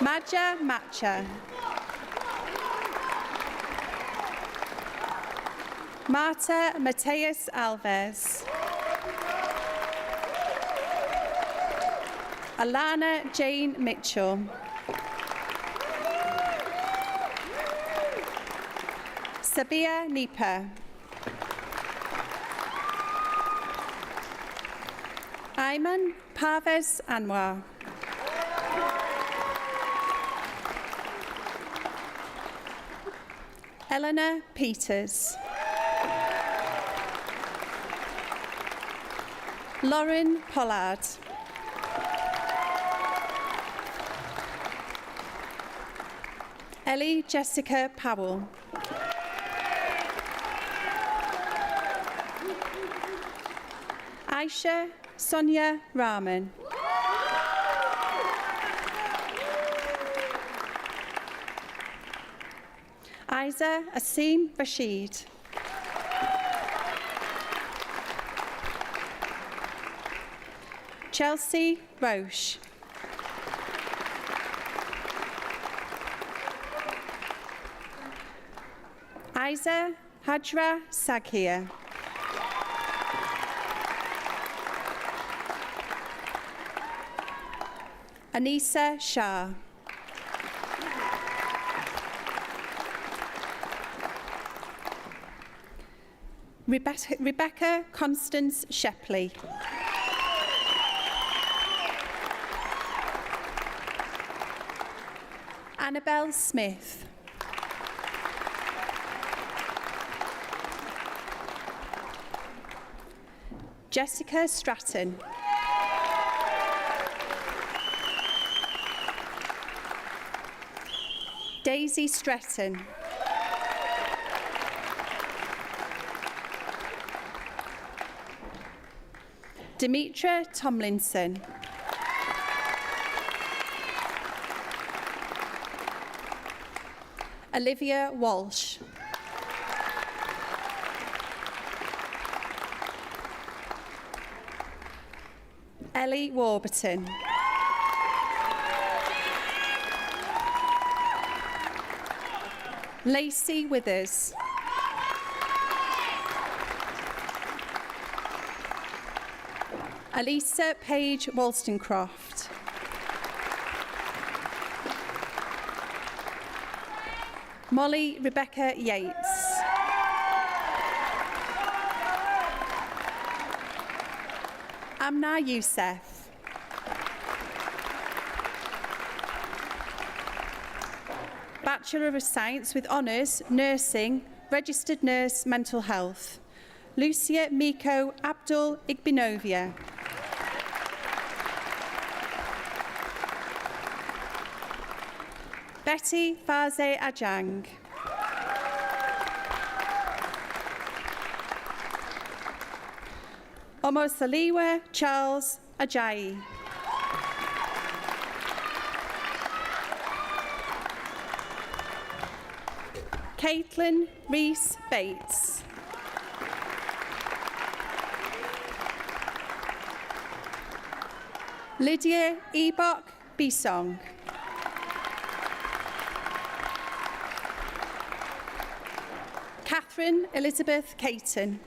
Maja Macha. Marta Mateus Alves. Alana Jane Mitchell. Sabia Nipa. Ayman Parvez Anwar. Eleanor Peters. Lauren Pollard. Ellie Jessica Powell. Aisha Sonia Rahman. Isa Asim Rashid. Chelsea Roche. Isa Hajra Saghir. Anissa Shah. Rebecca Constance Shepley. Annabelle Smith. Jessica Stratton. Daisy Stretton. Demetra Tomlinson. Olivia Walsh. Ellie Warburton. Lacey Withers. Alisa Page Wollstonecroft. Molly Rebecca Yates. Amna Youssef. Bachelor of Science with Honours, Nursing, Registered Nurse, Mental Health. Lucia Miko Abdul Igbinovia. Betty Faze Ajang. Omosaliwa Charles Ajayi. Caitlin Reese Bates. Lydia Ebok Bisong. Catherine Elizabeth Caton.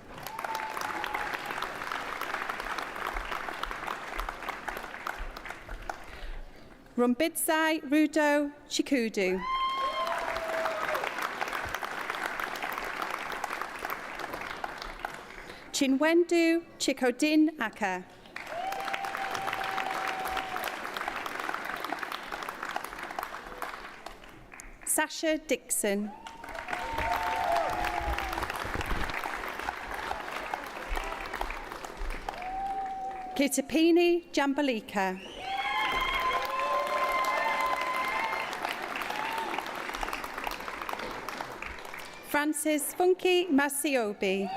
Rumbidzai Rudo Chikudu. Chinwendu Chikodin Aka. Sasha Dixon. Kitapini Jambalika. Francis Funky Masiobi.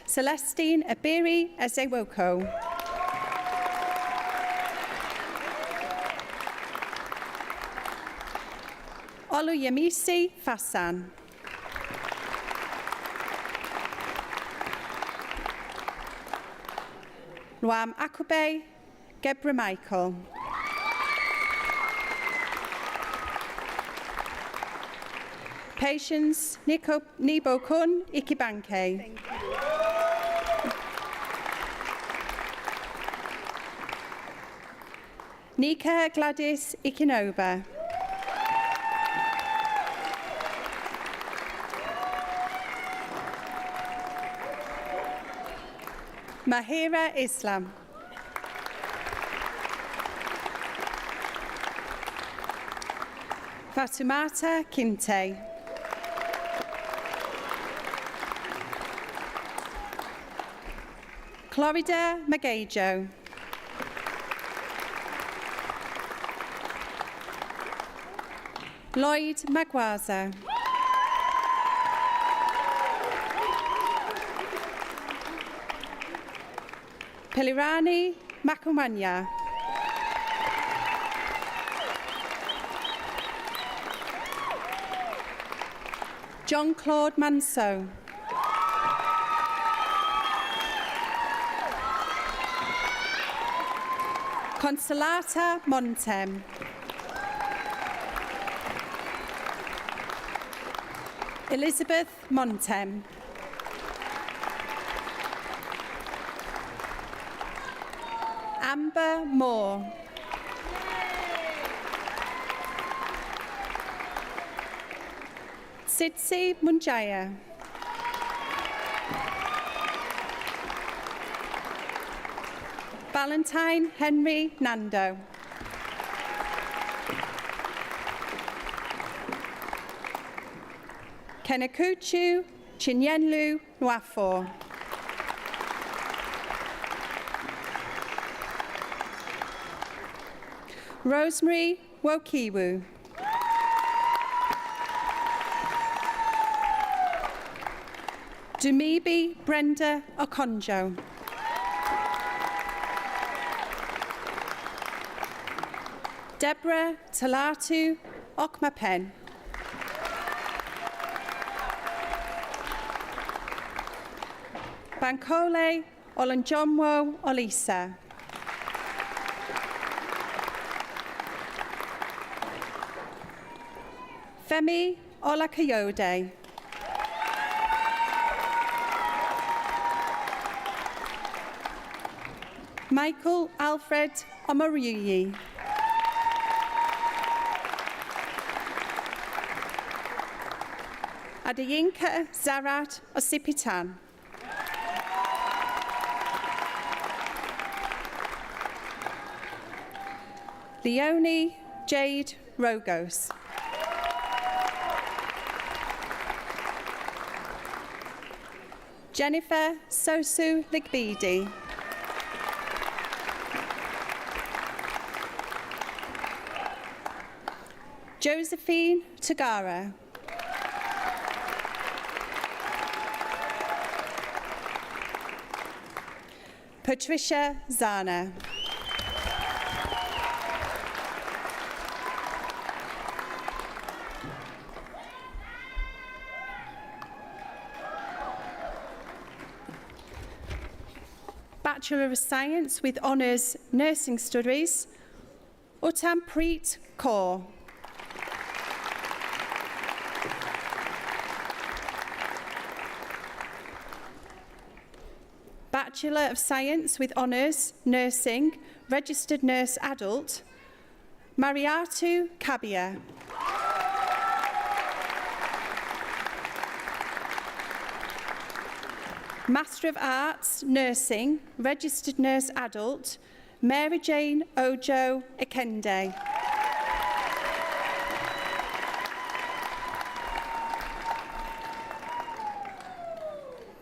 Celestine Abiri Ezewoko. Oluyemisi Fasan. Nwam Akube Gebra Michael. Patience Nibokun Ikibanke. Nika Gladys Ikinoba. Mahira Islam. Fatumata Kinte. Clorida Magajo. Lloyd Magwaza. Pelirani Makumanya. John Claude Manso. Consolata Montem. Elizabeth Montem. Amber Moore. Sidsi Munjaya. Valentine Henry Nando. Kenekuchu Chinyenlu Nwafo. Rosemary Wokiwu. Dumibi Brenda Okonjo. Deborah Talatu Okmapen. Bankole Olanjomwo Olisa. Femi Olakayode. Michael Alfred Omoruyi. Adeyinka Zarat Osipitan. Leonie Jade Rogos. Jennifer Sosu Ligbidi. Josephine Tagara. Patricia Zana. Bachelor of Science with Honours Nursing Studies, Uttampreet Kaur. Bachelor of Science with Honours Nursing, Registered Nurse Adult, Mariatu Kabia. Master of Arts Nursing, Registered Nurse Adult, Mary Jane Ojo Ekende.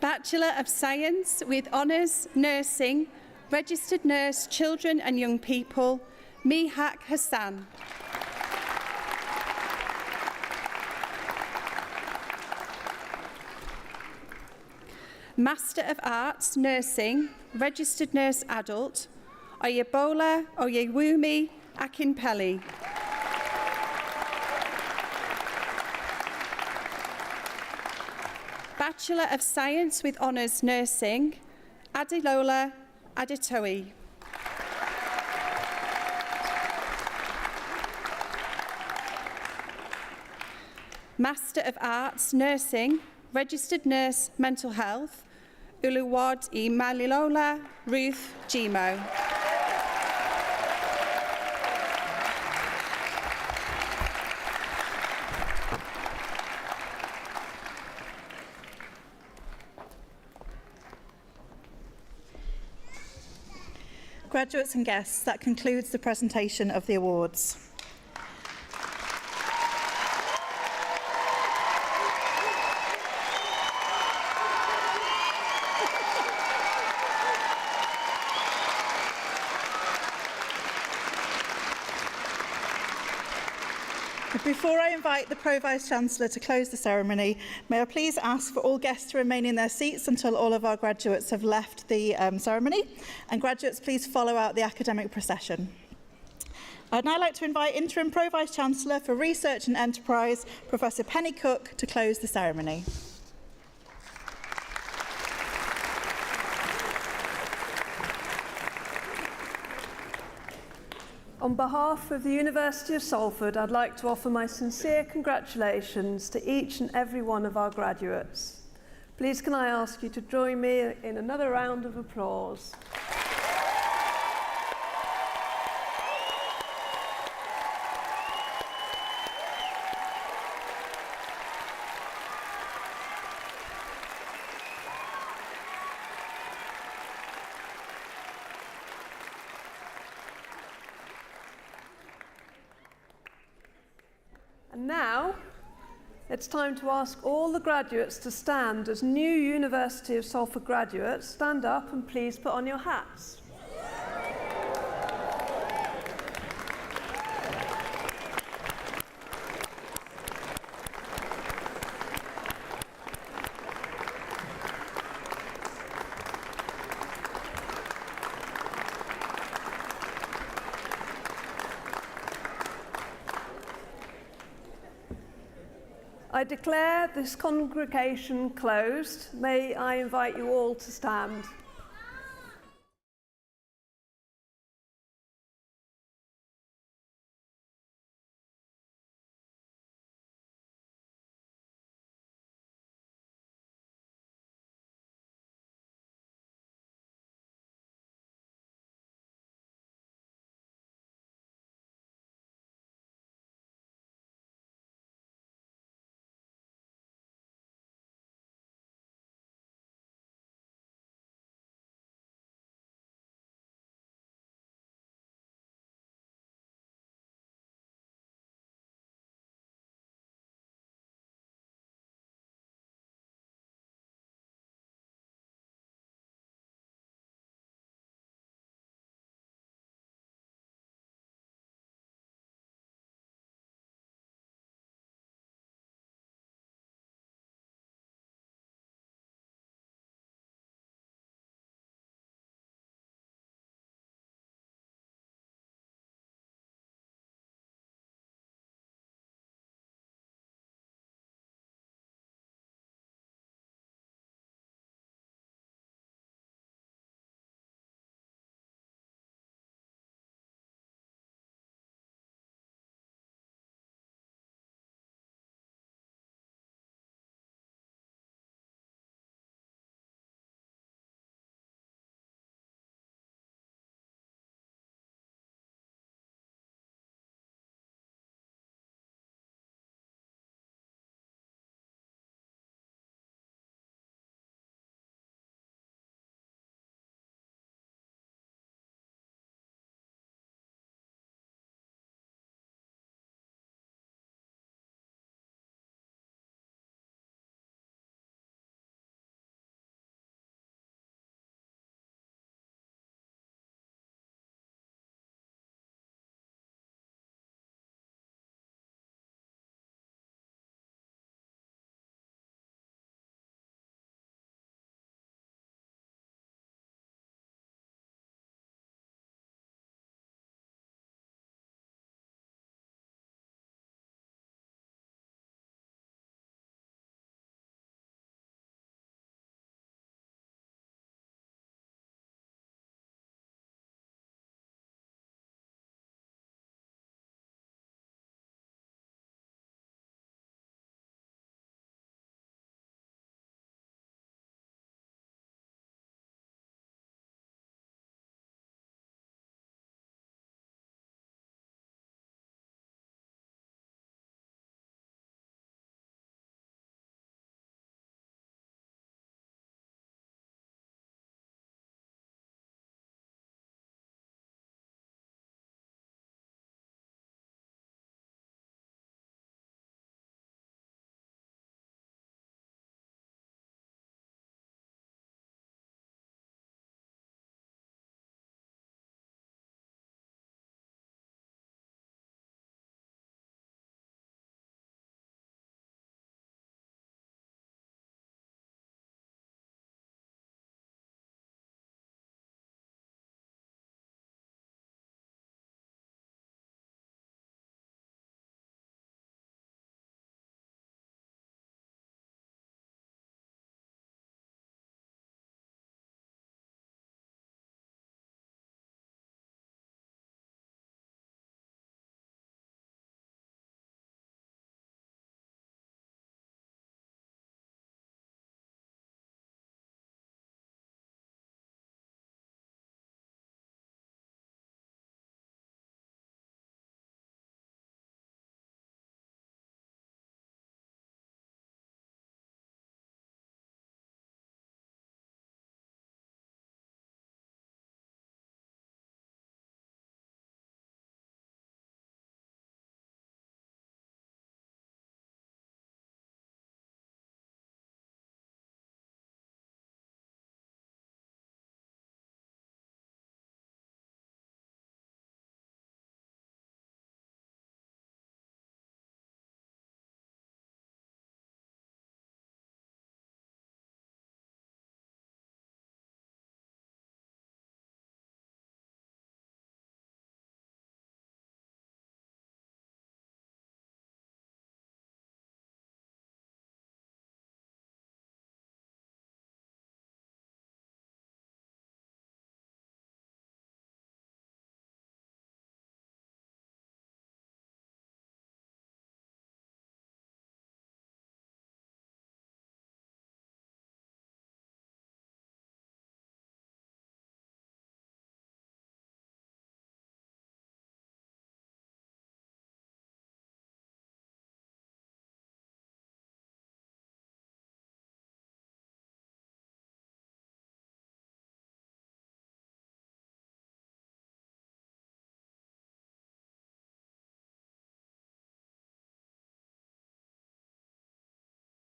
Bachelor of Science with Honours Nursing, Registered Nurse Children and Young People, Mihak Hassan. Master of Arts Nursing, Registered Nurse Adult, Oyebola Oyewumi Akinpeli. Bachelor of Science with Honours Nursing, Adilola Aditoe. Master of Arts Nursing, Registered Nurse Mental Health, Uluwad I Malilola Ruth Gmo. Graduates and guests, that concludes the presentation of the awards. Before I invite the Pro-Vice-Chancellor to close the ceremony, may I please ask for all guests to remain in their seats until all of our graduates have left the ceremony. And graduates, please follow out the academic procession. I'd now like to invite Interim Pro-Vice-Chancellor for Research and Enterprise, Professor Penny Cook, to close the ceremony. On behalf of the University of Salford, I'd like to offer my sincere congratulations to each and every one of our graduates. Please can I ask you to join me in another round of applause. And now, it's time to ask all the graduates to stand as new University of Salford graduates. Stand up and please put on your hats. I declare this congregation closed. May I invite you all to stand.